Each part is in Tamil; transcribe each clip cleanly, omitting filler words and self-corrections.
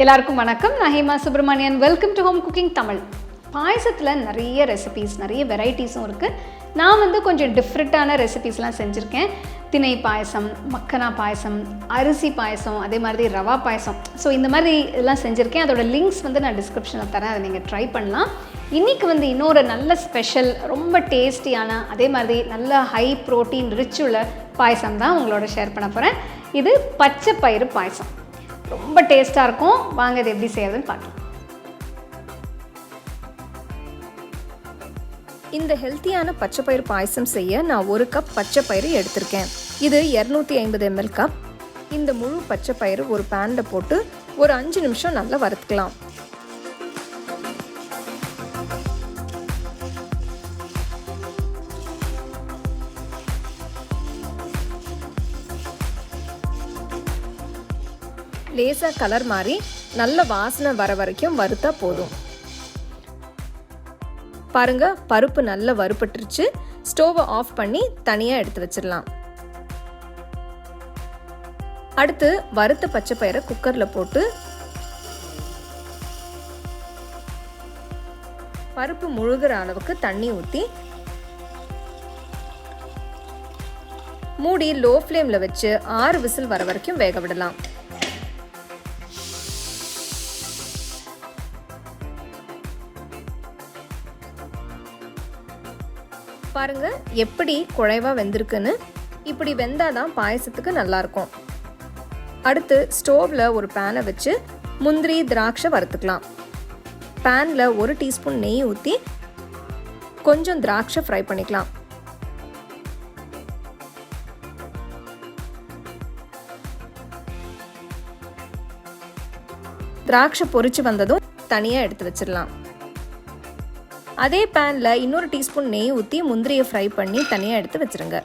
எல்லாருக்கும் வணக்கம். நான் Hema Subramanian. Welcome to home cooking Tamil. பாயசத்தில் நிறைய ரெசிபீஸ், நிறைய வெரைட்டிஸும் இருக்குது. நான் கொஞ்சம் டிஃப்ரெண்ட்டான ரெசிபீஸ்லாம் செஞ்சுருக்கேன். திணை பாயசம், மக்கனா பாயசம், அரிசி பாயசம், அதே மாதிரி ரவா பாயசம். ஸோ இந்த மாதிரி இதெல்லாம் செஞ்சுருக்கேன். அதோட லிங்க்ஸ் நான் டிஸ்கிரிப்ஷனில் தரேன், அதை நீங்கள் ட்ரை பண்ணலாம். இன்றைக்கி இன்னொரு நல்ல ஸ்பெஷல், ரொம்ப டேஸ்டியான, அதே மாதிரி நல்ல ஹை ப்ரோட்டீன் ரிச் உள்ள பாயசம் தான் உங்களோட ஷேர் பண்ண போகிறேன். இது பச்சை பயிறு பாயசம். ரொம்ப டேஸ்ட்டாக இருக்கும். வாங்க இது எப்படி செய்யறதுன்னு பார்க்கலாம். இந்த ஹெல்த்தியான பச்சை பயிறு பாயசம் செய்ய நான் 1 கப் பச்சை பயிறு எடுத்திருக்கேன். இது 250 ml கப். இந்த முழு பச்சை பயிறு ஒரு பேனில் போட்டு ஒரு 5 நிமிஷம் நல்லா வறுத்துக்கலாம். லேசாக கலர் மாறி நல்ல வாசனை வர வரைக்கும் வறுத்தா போதும். பாருங்க, பருப்பு நல்லா வறுபட்டுருச்சு. ஸ்டோவை ஆஃப் பண்ணி தனியாக எடுத்து வச்சிடலாம். அடுத்து வறுத்த பச்சை பயிரை குக்கரில் போட்டு பருப்பு முழுகிற அளவுக்கு தண்ணி ஊற்றி மூடி லோ ஃப்ளேமில் வச்சு 6 விசில் வர வரைக்கும் வேக விடலாம். பாருங்க எப்படி குழைவா வெந்திருக்குன்னு. இப்படி வெந்தாதான் பாயசத்துக்கு நல்லா இருக்கும். அடுத்து ஸ்டோவ்ல ஒரு பேனை வச்சு முந்திரி திராட்சை வறுத்துக்கலாம். பேன்ல 1 டீஸ்பூன் நெய் ஊற்றி கொஞ்சம் திராட்சை ஃப்ரை பண்ணிக்கலாம். திராட்சை பொரிச்சு வந்ததும் தனியாக எடுத்து வச்சிடலாம். அதே பேனில் இன்னொரு டீஸ்பூன் நெய் ஊற்றி முந்திரியை ஃப்ரை பண்ணி தனியாக எடுத்து வச்சுருங்க.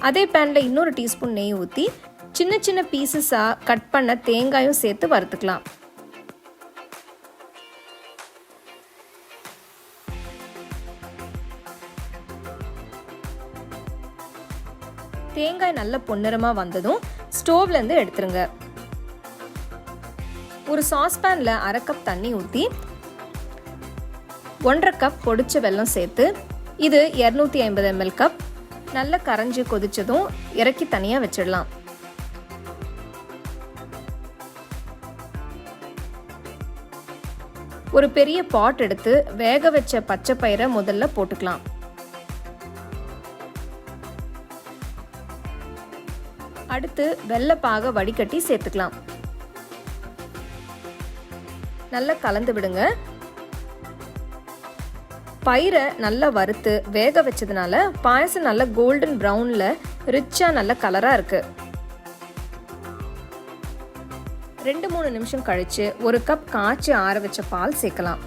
அதே பேனில் இன்னொரு டீஸ்பூன் நெய் ஊற்றி சின்ன சின்ன பீசஸாக கட் பண்ண தேங்காயும் சேர்த்து வறுத்துக்கலாம். தேங்காய் நல்ல பொன்னிறமாக வந்ததும் ஸ்டோவ்லேருந்து எடுத்துருங்க. ஒரு சாஸ்பேனில் 1/2 கப் தண்ணி ஊற்றி 1/2 கப் பொடிச்ச வெல்லம் சேர்த்து இது 250 ml கப். நல்லா கரைஞ்சி கொதிச்சதும் இறக்கி தனியாக வச்சிடலாம். ஒரு பெரிய பாட் எடுத்து வேக வச்ச பச்சை பயிரை முதல்ல போட்டுக்கலாம். அடுத்து வெல்லப்பாக வடிகட்டி சேர்த்துக்கலாம். நல்லா கலந்து விடுங்க. பயிரை நல்லா வறுத்து வேக வச்சதுனால பாயசம் நல்ல கோல்டன் ப்ரௌன்ல ரிச்சா நல்ல கலரா இருக்கு. 2-3 நிமிஷம் கழிச்சு 1 கப் காய்ச்சி ஆற வச்ச பால் சேர்க்கலாம்.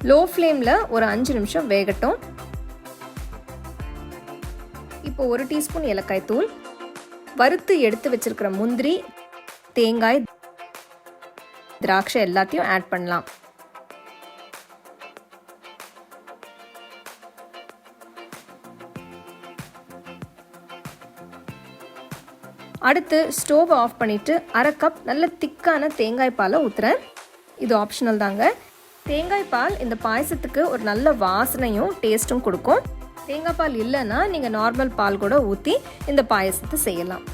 லோ ஃப்ளேமில் ஒரு 5 நிமிஷம் வேகட்டும். இப்போ 1 டீஸ்பூன் ஏலக்காய் தூள், வறுத்து எடுத்து வச்சிருக்கிற முந்திரி, தேங்காய், திராட்சை எல்லாத்தையும் ஆட் பண்ணலாம். அடுத்து ஸ்டோவ் ஆஃப் பண்ணிட்டு 1/2 கப் நல்ல திக்கான தேங்காய் பாலை ஊற்றுறேன். இது ஆப்ஷனல் தாங்க. தேங்காய் பால் இந்த பாயசத்துக்கு ஒரு நல்ல வாசனையும் டேஸ்ட்டும் கொடுக்கும். தேங்காய் பால் இல்லைன்னா நீங்கள் நார்மல் பால் கூட ஊற்றி இந்த பாயசத்தை செய்யலாம்.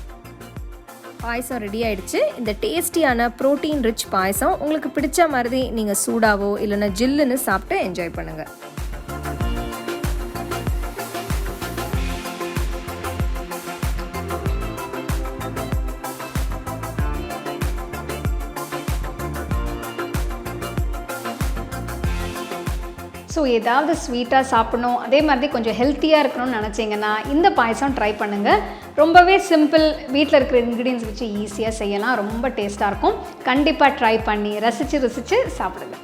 பாயசம் ரெடி ஆயிடுச்சு. இந்த டேஸ்டியான ப்ரோட்டீன் ரிச் பாயசம் உங்களுக்கு பிடிச்ச மாதிரி நீங்கள் சூடாவோ இல்லைன்னா ஜில்லுன்னு சாப்பிட்டு என்ஜாய் பண்ணுங்கள். ஸோ ஏதாவது ஸ்வீட்டாக சாப்பிடணும், அதே மாதிரி கொஞ்சம் ஹெல்த்தியாக இருக்கணும்னு நினச்சிங்கன்னா இந்த பாயசம் ட்ரை பண்ணுங்கள். ரொம்பவே சிம்பிள், வீட்டில் இருக்கிற இன்க்ரீடியன்ஸ் வச்சு ஈஸியாக செய்யலாம். ரொம்ப டேஸ்ட்டாக இருக்கும். கண்டிப்பாக ட்ரை பண்ணி ரசித்து சாப்பிடுங்க.